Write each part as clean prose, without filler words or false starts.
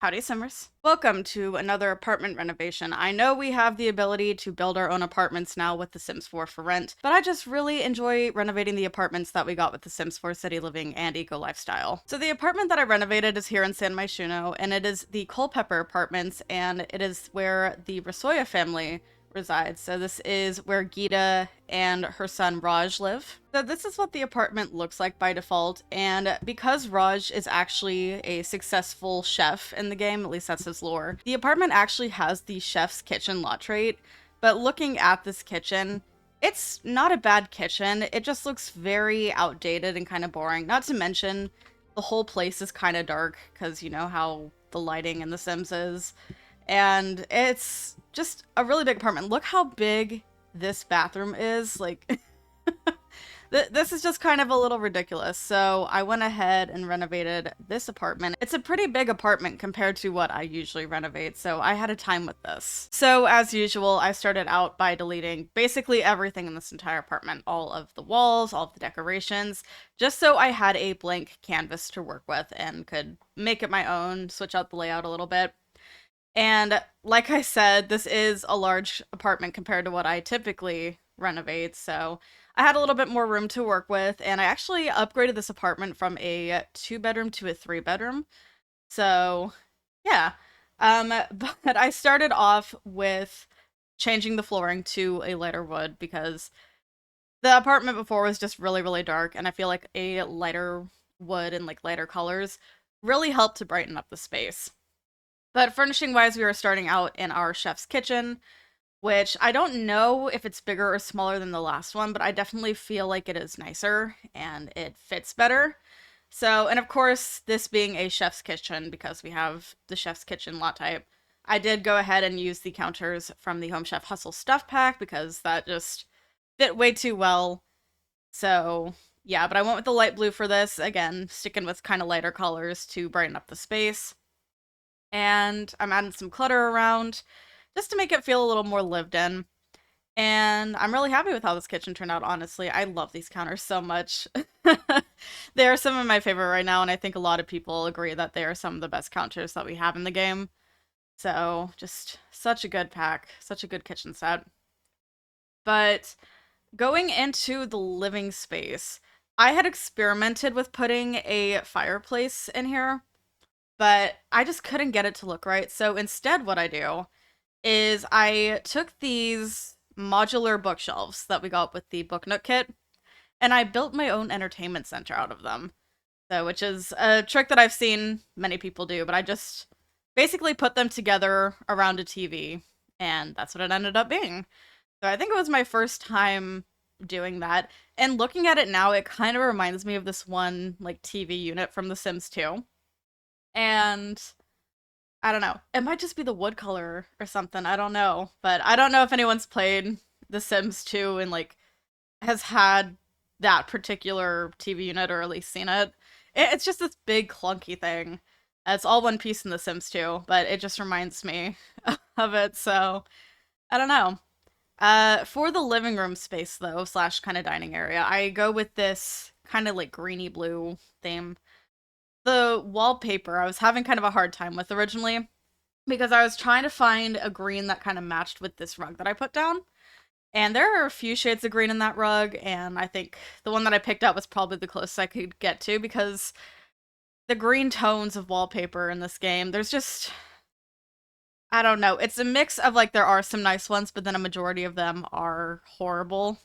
Howdy, Simmers. Welcome to another apartment renovation. I know we have the ability to build our own apartments now with The Sims 4 for rent, but I just really enjoy renovating the apartments that we got with The Sims 4 City Living and Eco Lifestyle. So the apartment that I renovated is here in San Myshuno, and it is the Culpepper Apartments, and it is where the Rasoya family resides. So this is where Geeta and her son Raj live. So this is what the apartment looks like by default, and because Raj is actually a successful chef in the game, at least that's his lore, the apartment actually has the chef's kitchen lot trait. But looking at this kitchen, it's not a bad kitchen, it just looks very outdated and kind of boring. Not to mention, the whole place is kind of dark, because you know how the lighting in The Sims is. And it's just a really big apartment. Look how big this bathroom is. Like, this is just kind of a little ridiculous. So I went ahead and renovated this apartment. It's a pretty big apartment compared to what I usually renovate, so I had a time with this. So as usual, I started out by deleting basically everything in this entire apartment. All of the walls, all of the decorations, just so I had a blank canvas to work with and could make it my own, switch out the layout a little bit. And like I said, this is a large apartment compared to what I typically renovate, so I had a little bit more room to work with, and I actually upgraded this apartment from a 2 bedroom to a 3 bedroom. So, yeah. But I started off with changing the flooring to a lighter wood because the apartment before was just really, really dark, and I feel like a lighter wood and like lighter colors really helped to brighten up the space. But furnishing wise, we were starting out in our chef's kitchen, which I don't know if it's bigger or smaller than the last one, but I definitely feel like it is nicer and it fits better. So, and of course, this being a chef's kitchen, because we have the chef's kitchen lot type, I did go ahead and use the counters from the Home Chef Hustle stuff pack because that just fit way too well. So, yeah, but I went with the light blue for this, again, sticking with kind of lighter colors to brighten up the space. And I'm adding some clutter around just to make it feel a little more lived in. And I'm really happy with how this kitchen turned out, honestly. I love these counters so much. They are some of my favorite right now, and I think a lot of people agree that they are some of the best counters that we have in the game. So, just such a good pack, such a good kitchen set. But going into the living space, I had experimented with putting a fireplace in here, but I just couldn't get it to look right. So instead, what I do is I took these modular bookshelves that we got with the Book Nook kit, and I built my own entertainment center out of them. So, which is a trick that I've seen many people do, but I just basically put them together around a TV, and that's what it ended up being. So I think it was my first time doing that. And looking at it now, it kind of reminds me of this one like TV unit from The Sims 2. And I don't know. It might just be the wood color or something. I don't know. But I don't know if anyone's played The Sims 2 and like has had that particular TV unit or at least seen it. It's just this big clunky thing. It's all one piece in The Sims 2, but it just reminds me of it. So I don't know. For the living room space though, slash kind of dining area, I go with this kind of like greeny blue theme. The wallpaper I was having kind of a hard time with originally because I was trying to find a green that kind of matched with this rug that I put down. And there are a few shades of green in that rug, and I think the one that I picked out was probably the closest I could get to because the green tones of wallpaper in this game, there's just, I don't know. It's a mix of like there are some nice ones, but then a majority of them are horrible.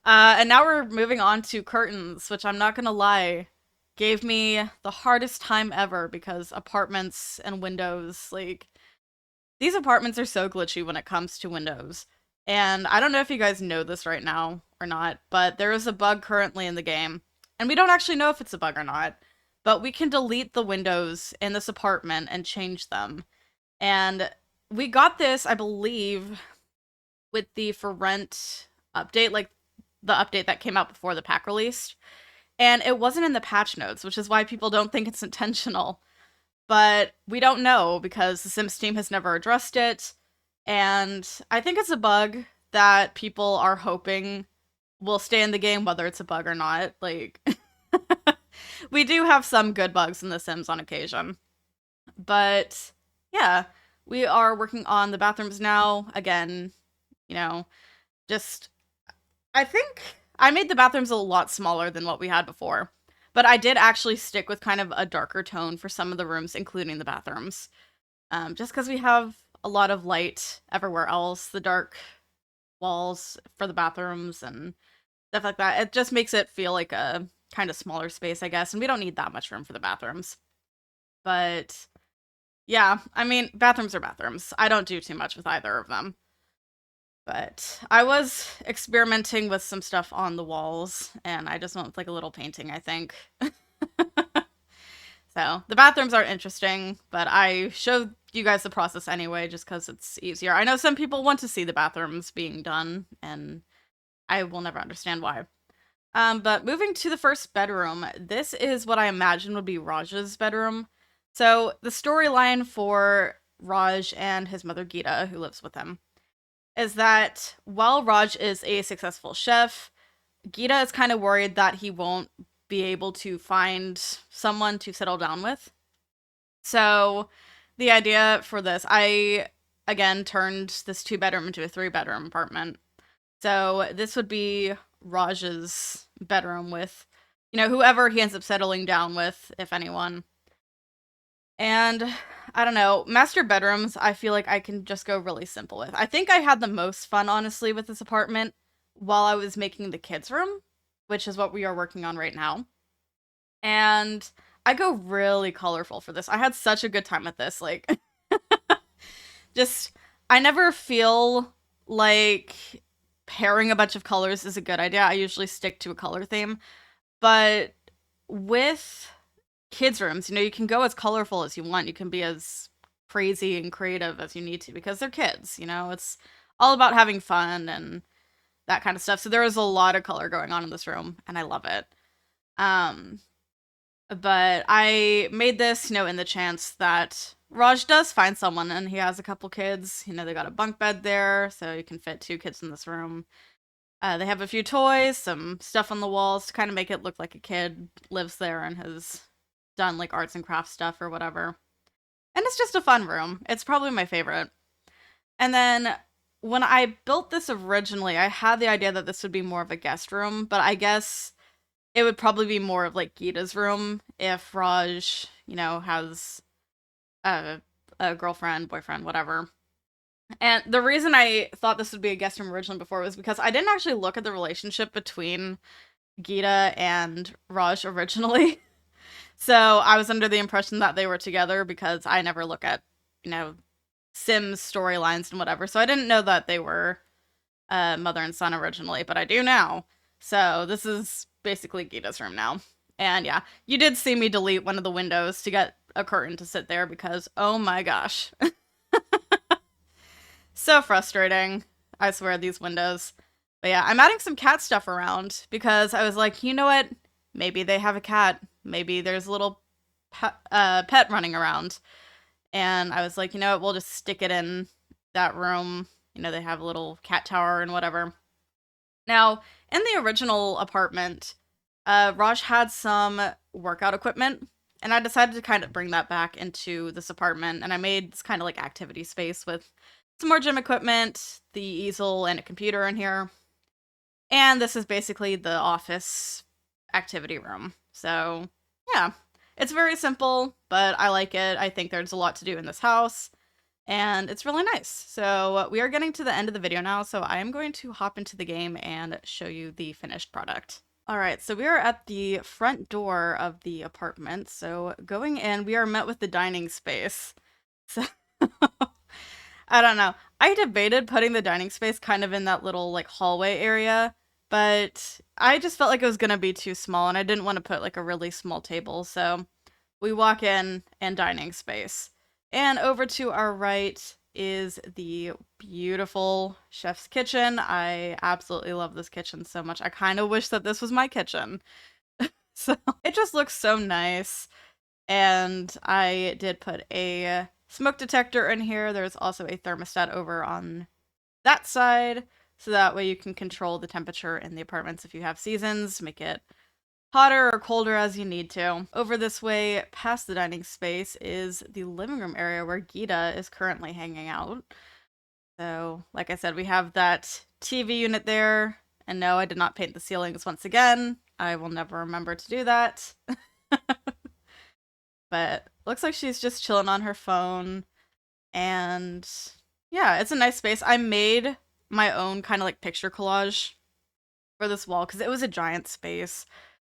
And now we're moving on to curtains, which I'm not gonna lie, gave me the hardest time ever because apartments and windows, like, these apartments are so glitchy when it comes to windows. And I don't know if you guys know this right now or not, but there is a bug currently in the game. And we don't actually know if it's a bug or not, but we can delete the windows in this apartment and change them. And we got this, I believe, with the For Rent update, like the update that came out before the pack released. And it wasn't in the patch notes, which is why people don't think it's intentional. But we don't know because the Sims team has never addressed it. And I think it's a bug that people are hoping will stay in the game, whether it's a bug or not. Like, We do have some good bugs in The Sims on occasion. But yeah, we are working on the bathrooms now. Again, you know, just I think I made the bathrooms a lot smaller than what we had before. But I did actually stick with kind of a darker tone for some of the rooms, including the bathrooms. Just because we have a lot of light everywhere else, the dark walls for the bathrooms and stuff like that. It just makes it feel like a kind of smaller space, I guess, and we don't need that much room for the bathrooms. But yeah, I mean, bathrooms are bathrooms. I don't do too much with either of them. But I was experimenting with some stuff on the walls, and I just went with like a little painting, I think. So the bathrooms are interesting, but I showed you guys the process anyway, just because it's easier. I know some people want to see the bathrooms being done, and I will never understand why. But moving to the first bedroom, this is what I imagine would be Raj's bedroom. So the storyline for Raj and his mother Geeta, who lives with him, is that while Raj is a successful chef, Geeta is kind of worried that he won't be able to find someone to settle down with. So the idea for this, I again turned this 2-bedroom into a 3-bedroom apartment. So this would be Raj's bedroom with, whoever he ends up settling down with, if anyone. And I don't know, master bedrooms, I feel like I can just go really simple with. I think I had the most fun, honestly, with this apartment while I was making the kids' room, which is what we are working on right now. And I go really colorful for this. I had such a good time with this. Like, just, I never feel like pairing a bunch of colors is a good idea. I usually stick to a color theme. But with kids' rooms, you can go as colorful as you want. You can be as crazy and creative as you need to because they're kids, It's all about having fun and that kind of stuff. So there is a lot of color going on in this room, and I love it. But I made this, in the chance that Raj does find someone and he has a couple kids. They got a bunk bed there, so you can fit 2 kids in this room. They have a few toys, some stuff on the walls to kind of make it look like a kid lives there and has done like arts and crafts stuff or whatever. And it's just a fun room. It's probably my favorite. And then when I built this originally, I had the idea that this would be more of a guest room, but I guess it would probably be more of like Geeta's room if Raj, has a girlfriend, boyfriend, whatever. And the reason I thought this would be a guest room originally before was because I didn't actually look at the relationship between Geeta and Raj originally. So I was under the impression that they were together because I never look at, Sims storylines and whatever. So I didn't know that they were mother and son originally, but I do now. So this is basically Geeta's room now. And yeah, you did see me delete one of the windows to get a curtain to sit there because, oh my gosh. So frustrating. I swear, these windows. But yeah, I'm adding some cat stuff around because I was like, you know what? Maybe they have a cat. Maybe there's a little pet running around. And I was like, you know what? We'll just stick it in that room. They have a little cat tower and whatever. Now, in the original apartment, Raj had some workout equipment, and I decided to kind of bring that back into this apartment, and I made this kind of like activity space with some more gym equipment, the easel, and a computer in here. And this is basically the office activity room. So, yeah, it's very simple, but I like it. I think there's a lot to do in this house, and it's really nice. So we are getting to the end of the video now, so I am going to hop into the game and show you the finished product. All right, so we are at the front door of the apartment. So going in, we are met with the dining space. So I don't know. I debated putting the dining space kind of in that little like hallway area, but I just felt like it was gonna be too small and I didn't want to put like a really small table. So we walk in and dining space. And over to our right is the beautiful chef's kitchen. I absolutely love this kitchen so much. I kind of wish that this was my kitchen. So it just looks so nice. And I did put a smoke detector in here. There's also a thermostat over on that side. So that way you can control the temperature in the apartments if you have seasons, make it hotter or colder as you need to. Over this way, past the dining space, is the living room area where Gita is currently hanging out. So, like I said, we have that TV unit there. And no, I did not paint the ceilings once again. I will never remember to do that. But looks like she's just chilling on her phone. And yeah, it's a nice space. I made my own kind of like picture collage for this wall because it was a giant space.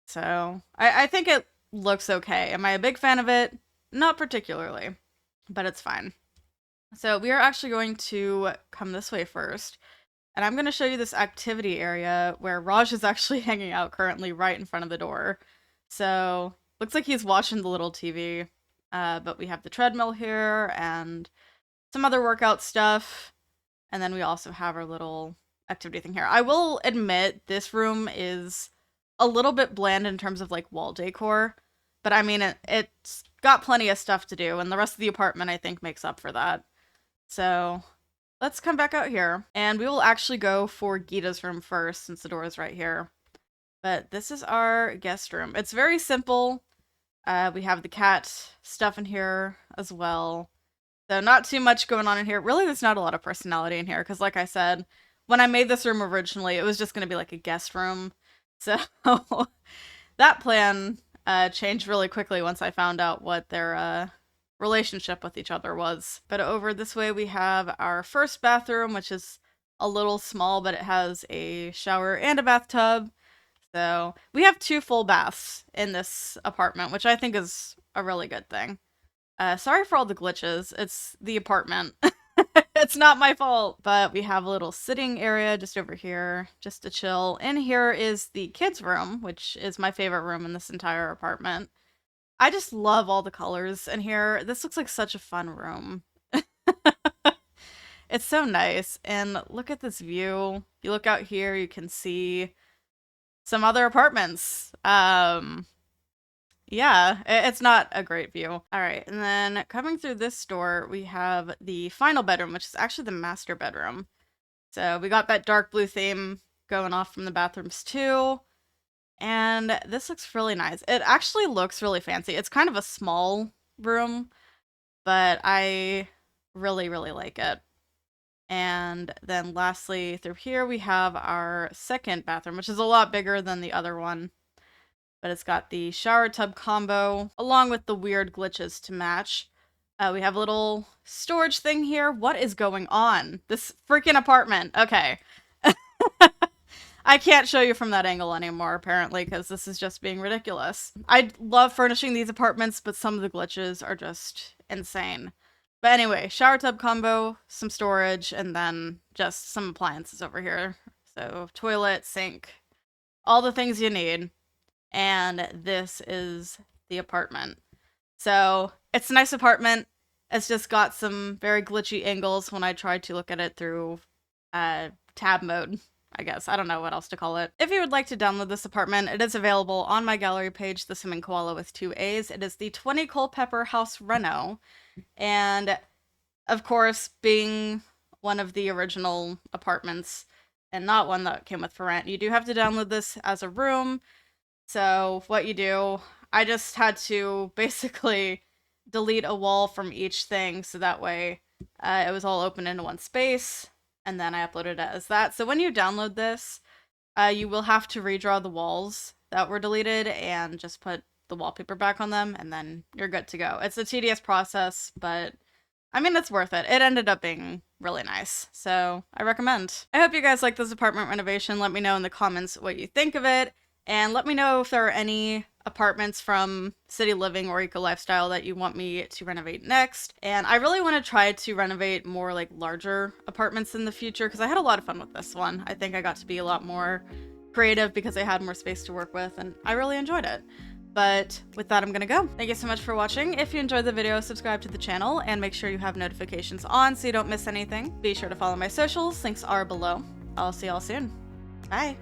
So I think it looks okay. Am I a big fan of it? Not particularly, but it's fine. So we are actually going to come this way first. And I'm going to show you this activity area where Raj is actually hanging out currently right in front of the door. So looks like he's watching the little TV. But we have the treadmill here and some other workout stuff. And then we also have our little activity thing here. I will admit this room is a little bit bland in terms of like wall decor. But I mean, it's got plenty of stuff to do. And the rest of the apartment, I think, makes up for that. So let's come back out here. And we will actually go for Gita's room first since the door is right here. But this is our guest room. It's very simple. We have the cat stuff in here as well. So not too much going on in here. Really, there's not a lot of personality in here because like I said, when I made this room originally, it was just going to be like a guest room. So that plan changed really quickly once I found out what their relationship with each other was. But over this way, we have our first bathroom, which is a little small, but it has a shower and a bathtub. So we have 2 full baths in this apartment, which I think is a really good thing. Sorry for all the glitches. It's the apartment. It's not my fault. But we have a little sitting area just over here, just to chill. In here is the kids' room, which is my favorite room in this entire apartment. I just love all the colors in here. This looks like such a fun room. It's so nice. And look at this view. You look out here, you can see some other apartments. Yeah, it's not a great view. All right, and then coming through this door, we have the final bedroom, which is actually the master bedroom. So we got that dark blue theme going off from the bathrooms too. And this looks really nice. It actually looks really fancy. It's kind of a small room, but I really, really like it. And then lastly, through here, we have our second bathroom, which is a lot bigger than the other one. But it's got the shower tub combo, along with the weird glitches to match. We have a little storage thing here. What is going on? This freaking apartment. Okay. I can't show you from that angle anymore, apparently, because this is just being ridiculous. I love furnishing these apartments, but some of the glitches are just insane. But anyway, shower tub combo, some storage, and then just some appliances over here. So toilet, sink, all the things you need. And this is the apartment. So it's a nice apartment. It's just got some very glitchy angles when I tried to look at it through tab mode, I guess. I don't know what else to call it. If you would like to download this apartment, it is available on my gallery page, TheSimmingKoalaa with 2 A's. It is the 20 Culpepper House Reno. And of course, being one of the original apartments and not one that came with for rent, you do have to download this as a room. So what you do, I just had to basically delete a wall from each thing so that way it was all open into one space, and then I uploaded it as that. So when you download this, you will have to redraw the walls that were deleted and just put the wallpaper back on them, and then you're good to go. It's a tedious process, but I mean, it's worth it. It ended up being really nice, so I recommend. I hope you guys like this apartment renovation. Let me know in the comments what you think of it. And let me know if there are any apartments from City Living or Eco Lifestyle that you want me to renovate next. And I really want to try to renovate more like larger apartments in the future because I had a lot of fun with this one. I think I got to be a lot more creative because I had more space to work with and I really enjoyed it. But with that, I'm gonna go. Thank you so much for watching. If you enjoyed the video, subscribe to the channel and make sure you have notifications on so you don't miss anything. Be sure to follow my socials. Links are below. I'll see y'all soon. Bye.